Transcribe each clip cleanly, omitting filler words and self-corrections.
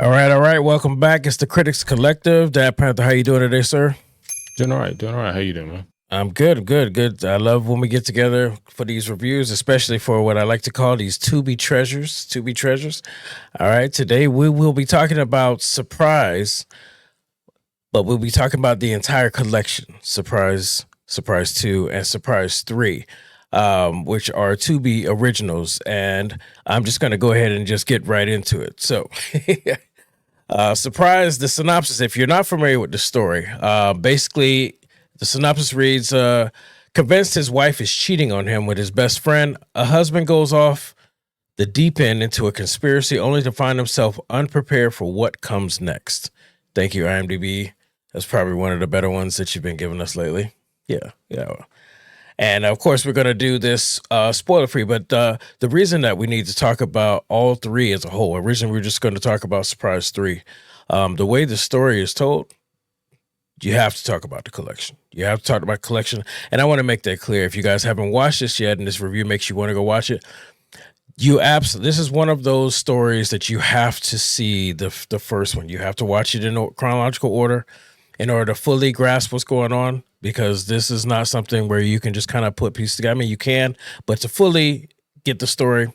All right. Welcome back. It's the Critics Collective. Dad Panther, how you doing today, sir? Doing all right. How you doing, man? I'm good. I love when we get together for these reviews, especially for what I like to call these to-be treasures. All right, today we will be talking about Surprise, but we'll be talking about the entire collection, Surprise 2, and Surprise 3, which are to-be originals. And I'm just going to go ahead and just get right into it. So Surprise, the synopsis, if you're not familiar with the story, basically the synopsis reads, convinced his wife is cheating on him with his best friend, a husband goes off the deep end into a conspiracy only to find himself unprepared for what comes next. Thank you, IMDB. That's probably one of the better ones that you've been giving us lately. Yeah. And of course, we're going to do this spoiler free, but the reason that we need to talk about all three as a whole, originally we were just going to talk about Surprise 3. The way the story is told, you have to talk about the collection. You have to talk about collection. And I want to make that clear. If you guys haven't watched this yet and this review makes you want to go watch it, this is one of those stories that you have to see the first one. You have to watch it in chronological order in order to fully grasp what's going on, because this is not something where you can just kind of put pieces together. I mean, you can, but to fully get the story,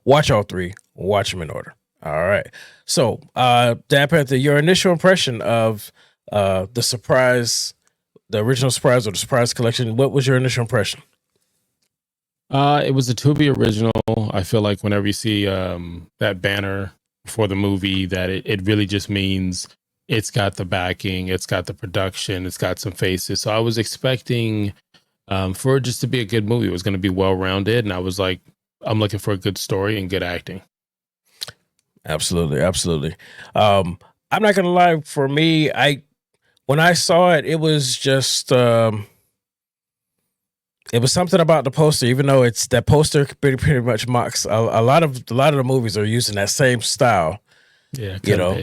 watch all three, watch them in order. All right. So, Dad Panther, your initial impression of the Surprise, the original Surprise or the Surprise collection, what was your initial impression? It was a to-be original. I feel like whenever you see that banner for the movie, that it really just means it's got the backing, it's got the production, it's got some faces. So I was expecting for it just to be a good movie. It was going to be well-rounded, and I was like, I'm looking for a good story and good acting. Absolutely. I'm not gonna lie. For me, when I saw it, it was just it was something about the poster. Even though it's that poster pretty much mocks a lot of the movies are using that same style. Yeah, you know,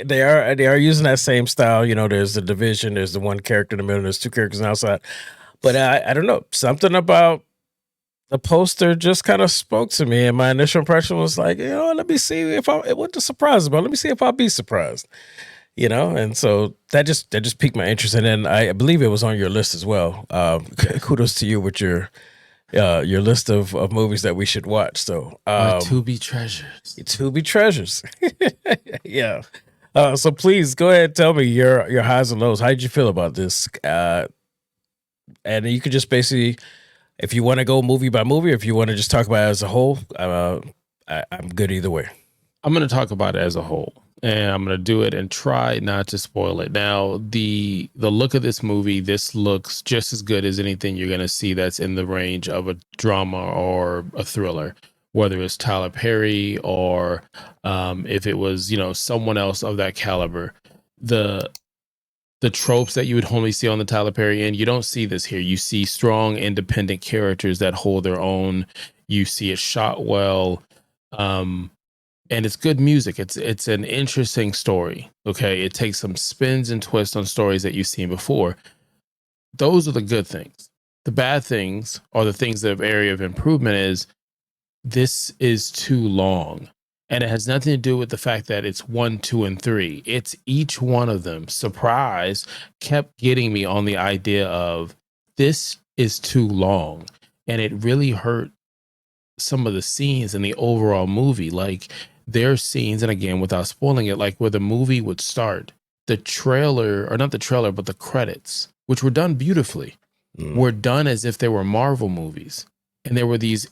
they are using that same style. You know, there's the division, there's the one character in the middle, there's two characters on the outside. But I don't know, something about the poster just kind of spoke to me, and my initial impression was like, let me see what the surprise is about. Let me see if I'll be surprised. And so that just piqued my interest, and then I believe it was on your list as well. Kudos to you with your list of movies that we should watch. So to be treasures. To be treasures. Yeah. So please go ahead and tell me your highs and lows. How did you feel about this? And you could just basically, if you want to go movie by movie, if you want to just talk about it as a whole, I'm good either way. I'm going to talk about it as a whole, and I'm going to do it and try not to spoil it. Now, the look of this movie, this looks just as good as anything you're going to see that's in the range of a drama or a thriller, whether it's Tyler Perry or if it was, someone else of that caliber. The tropes that you would only see on the Tyler Perry end, you don't see this here. You see strong, independent characters that hold their own. You see it shot well. And it's good music. It's an interesting story. Okay. It takes some spins and twists on stories that you've seen before. Those are the good things. The bad things, or the things that have area of improvement, is this is too long. And it has nothing to do with the fact that it's 1, 2, and 3. It's each one of them. Surprise kept getting me on the idea of this is too long. And it really hurt some of the scenes in the overall movie. Like, there are scenes, and again, without spoiling it, like where the movie would start, the trailer, or not the trailer, but the credits, which were done beautifully, were done as if they were Marvel movies. And there were these,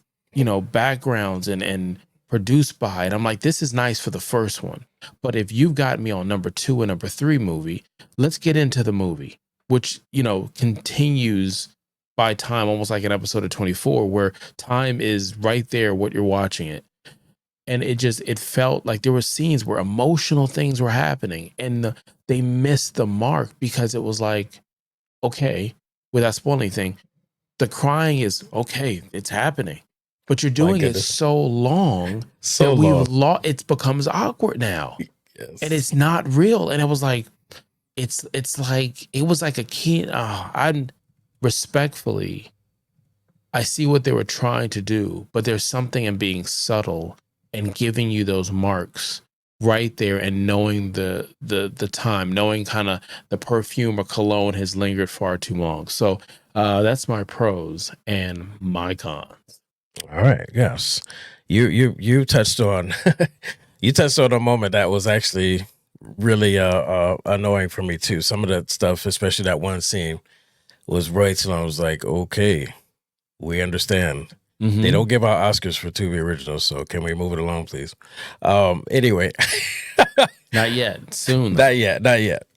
backgrounds and produced by, and I'm like, this is nice for the first one. But if you've got me on number 2 and number 3 movie, let's get into the movie, which, continues by time, almost like an episode of 24, where time is right there, what you're watching it. And it felt like there were scenes where emotional things were happening, and they missed the mark, because it was like, okay, without spoiling anything, the crying is okay, it's happening, but you're doing it so long that it becomes awkward now. Yes. And it's not real. And it was like, it was like a kid. I'm respectfully, I see what they were trying to do, but there's something in being subtle and giving you those marks right there, and knowing the time, knowing kind of the perfume or cologne has lingered far too long. So that's my pros and my cons. All right. Yes. You touched on you touched on a moment that was actually really annoying for me too. Some of that stuff, especially that one scene, was right till I was like, okay, we understand. They don't give out Oscars for Tubi originals, so can we move it along, please? Anyway. Not yet. Soon. Not yet.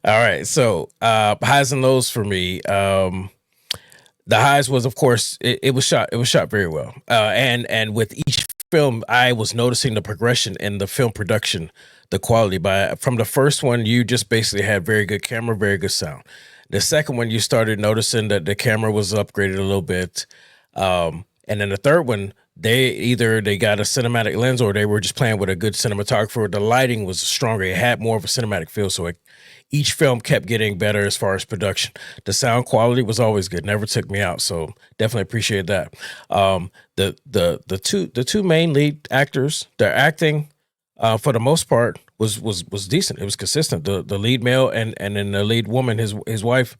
All right. So highs and lows for me. The highs was, of course, it was shot very well. And with each film, I was noticing the progression in the film production, the quality. From the first one, you just basically had very good camera, very good sound. The second one, you started noticing that the camera was upgraded a little bit. And then the third one, they got a cinematic lens or they were just playing with a good cinematographer. The lighting was stronger. It had more of a cinematic feel. So each film kept getting better as far as production. The sound quality was always good. Never took me out. So definitely appreciate that. The two main lead actors, their acting, for the most part was decent. It was consistent. The lead male and then the lead woman, his wife,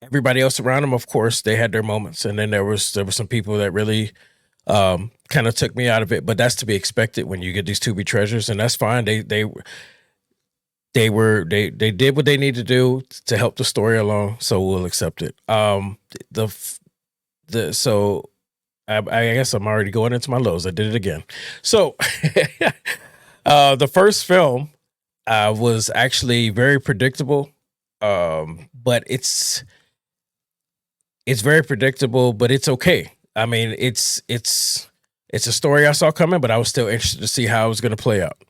everybody else around him, of course, they had their moments. And then there were some people that really kind of took me out of it, but that's to be expected when you get these Tubi treasures, and that's fine. They did what they need to do to help the story along, so we'll accept it. So I guess I'm already going into my lows. I did it again. So the first film was actually very predictable, but it's very predictable, but it's okay. I mean, it's a story I saw coming, but I was still interested to see how it was going to play out.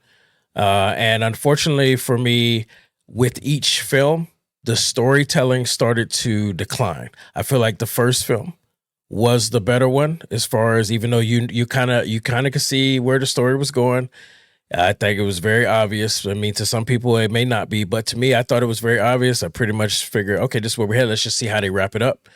And unfortunately for me, with each film, the storytelling started to decline. I feel like the first film was the better one, as far as, even though you kind of could see where the story was going. I think it was very obvious. I mean, to some people it may not be, but to me, I thought it was very obvious. I pretty much figured, okay, this is where we're headed. Let's just see how they wrap it up.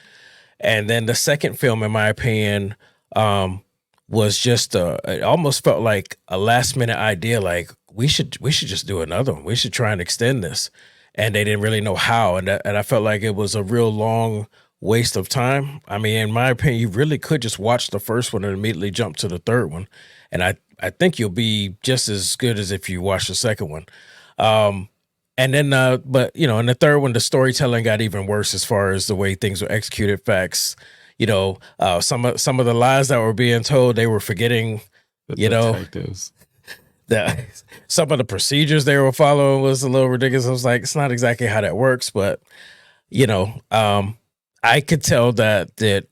And then the second film, in my opinion, was just it almost felt like a last minute idea. Like we should just do another one. We should try and extend this. And they didn't really know how. And I felt like it was a real long waste of time. I mean, in my opinion, you really could just watch the first one and immediately jump to the third one. And I think you'll be just as good as if you watch the second one. And then, but you know, in the third one, the storytelling got even worse as far as the way things were executed. Facts, you know, some of the lies that were being told, they were forgetting. You know, that some of the procedures they were following was a little ridiculous. I was like, it's not exactly how that works, but you know, I could tell that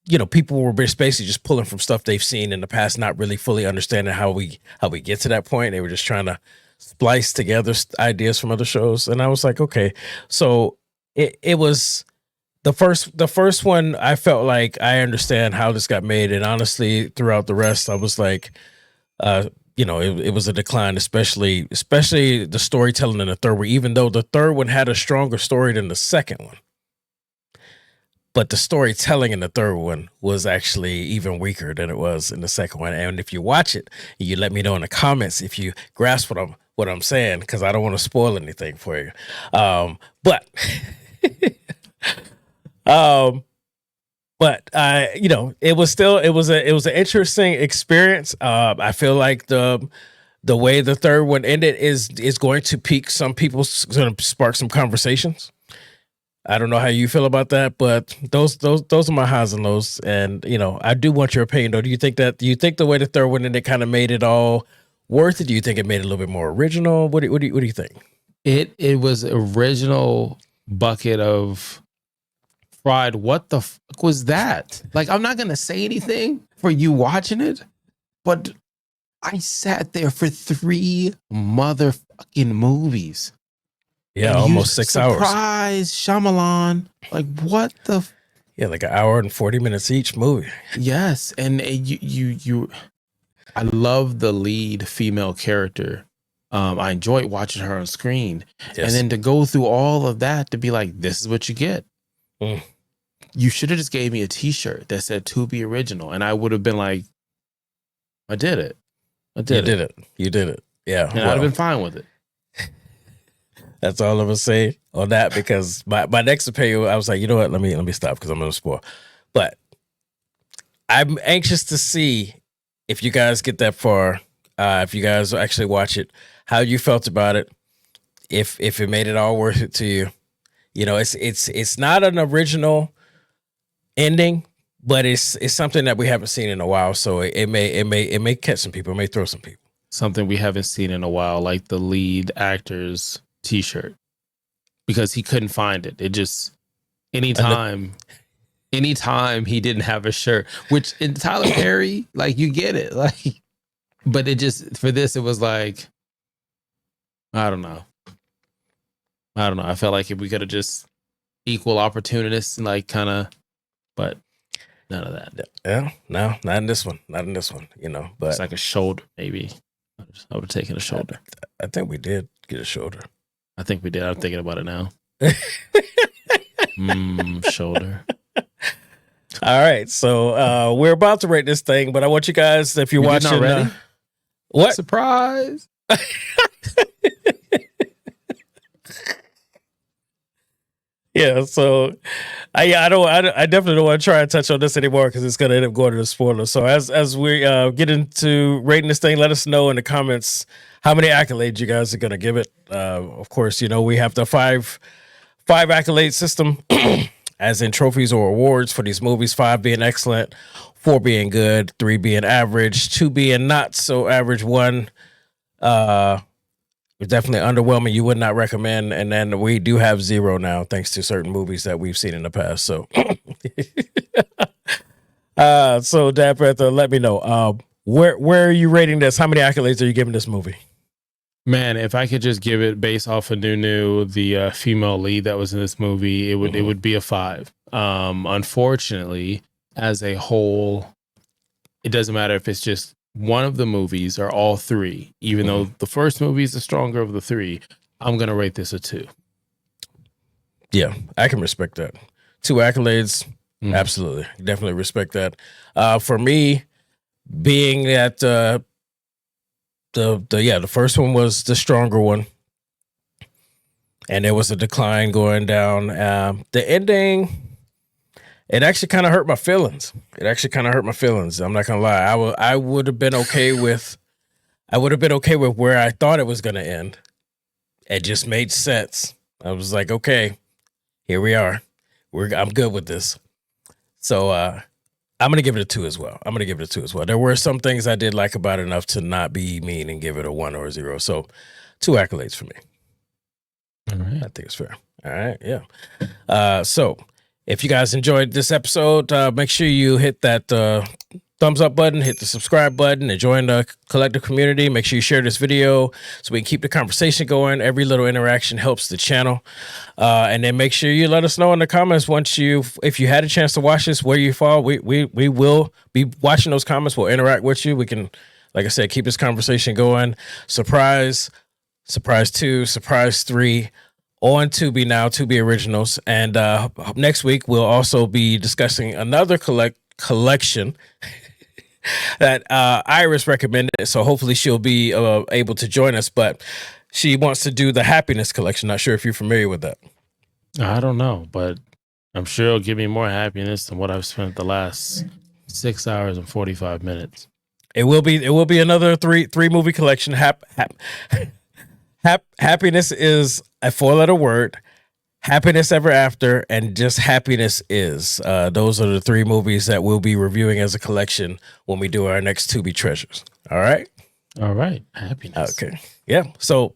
you know, people were basically just pulling from stuff they've seen in the past, not really fully understanding how we get to that point. They were just trying to splice together ideas from other shows, and I was like, okay. So it was the first one. I felt like I understand how this got made, and honestly, throughout the rest, I was like, you know, it was a decline, especially the storytelling in the third one. Even though the third one had a stronger story than the second one, but the storytelling in the third one was actually even weaker than it was in the second one. And if you watch it, you let me know in the comments if you grasp what I'm saying, because I don't want to spoil anything for you. But you know, it was an interesting experience. I feel like the way the third one ended is going to pique some people. It's going to spark some conversations. I don't know how you feel about that, but those are my highs and lows. And you know, I do want your opinion though. Do you think the way the third one ended kind of made it all worth it? Do you think it made it a little bit more original? What do you think? It was original bucket of fried. What the fuck was that? Like, I'm not gonna say anything for you watching it, but I sat there for 3 motherfucking movies. Yeah, almost 6 hours. Surprise, Shyamalan. Like, what the? Yeah, like 1 hour and 40 minutes each movie. Yes, and you. I love the lead female character. I enjoyed watching her on screen, yes. And then to go through all of that to be like, this is what you get. You should have just gave me a T-shirt that said "To Be Original," and I would have been like, I did it. You did it. Yeah. And I'd have been fine with it. That's all I'm gonna say on that, because my next opinion, I was like, you know what? Let me stop, because I'm gonna spoil. But I'm anxious to see if you guys get that far, if you guys actually watch it, how you felt about it, if it made it all worth it to you. You know, it's not an original ending, but it's something that we haven't seen in a while. So it may catch some people, it may throw some people. Something we haven't seen in a while, like the lead actor's T-shirt, because he couldn't find it. It just anytime he didn't have a shirt, which in Tyler Perry, like, you get it, like, but it just, for this, it was like, I don't know. I felt like if we could have just equal opportunists and like kind of, but none of that. Yeah, no, not in this one. You know, but it's like a shoulder, maybe. I would have taken a shoulder. I think we did get a shoulder. I think we did. I'm thinking about it now. Shoulder. All right, so we're about to rate this thing, but I want you guys, if you're watching, ready? What surprise? Yeah, so I definitely don't want to try and touch on this anymore, because it's gonna end up going to the spoiler. So as we get into rating this thing, let us know in the comments how many accolades you guys are gonna give it. Of course, you know, we have the five accolade system, as in trophies or awards for these movies. 5 being excellent, 4 being good, 3 being average, 2 being not so average, 1 definitely underwhelming, you would not recommend, and then we do have 0 now, thanks to certain movies that we've seen in the past. So, so Dad Panther, let me know, where are you rating this? How many accolades are you giving this movie? Man, if I could just give it based off of NuNu, the female lead that was in this movie, it would be a 5. Unfortunately, as a whole, it doesn't matter if it's just one of the movies or all 3. Even though the first movie is the stronger of the 3, I'm gonna rate this a 2. Yeah, I can respect that. 2 accolades, absolutely, definitely respect that. For me, being that the first one was the stronger one, and there was a decline going down. The ending, it actually kind of hurt my feelings. I'm not gonna lie. I would have been okay with where I thought it was gonna end. It just made sense. I was like, okay, here we are. I'm good with this. So I'm gonna give it a 2 as well. There were some things I did like about it enough to not be mean and give it a 1 or a 0. So 2 accolades for me. All right. I think it's fair. All right, yeah. So if you guys enjoyed this episode, make sure you hit that thumbs up button, hit the subscribe button, and join the collective community. Make sure you share this video so we can keep the conversation going. Every little interaction helps the channel. And then make sure you let us know in the comments if you had a chance to watch this, where you fall. We will be watching those comments. We'll interact with you. We can, like I said, keep this conversation going. Surprise 2, surprise 3. On Tubi now, Tubi Originals. And next week, we'll also be discussing another collection that Iris recommended. So hopefully she'll be able to join us. But she wants to do the Happiness Collection. Not sure if you're familiar with that. I don't know, but I'm sure it'll give me more happiness than what I've spent the last 6 hours and 45 minutes. It will be another three movie collection. Happiness is a 4-letter word. Happiness Ever After, and just Happiness Is. Those are the 3 movies that we'll be reviewing as a collection when we do our next Tubi Treasures. All right? All right. Happiness. Okay. Yeah. So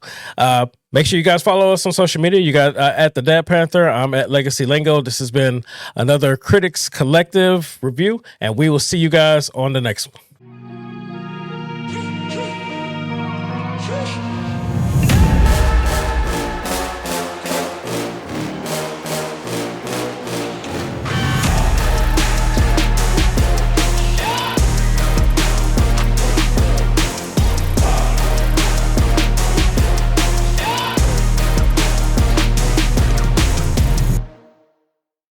make sure you guys follow us on social media. You got at the Dad Panther. I'm at Legacy Lingo. This has been another Critics Collective review, and we will see you guys on the next one.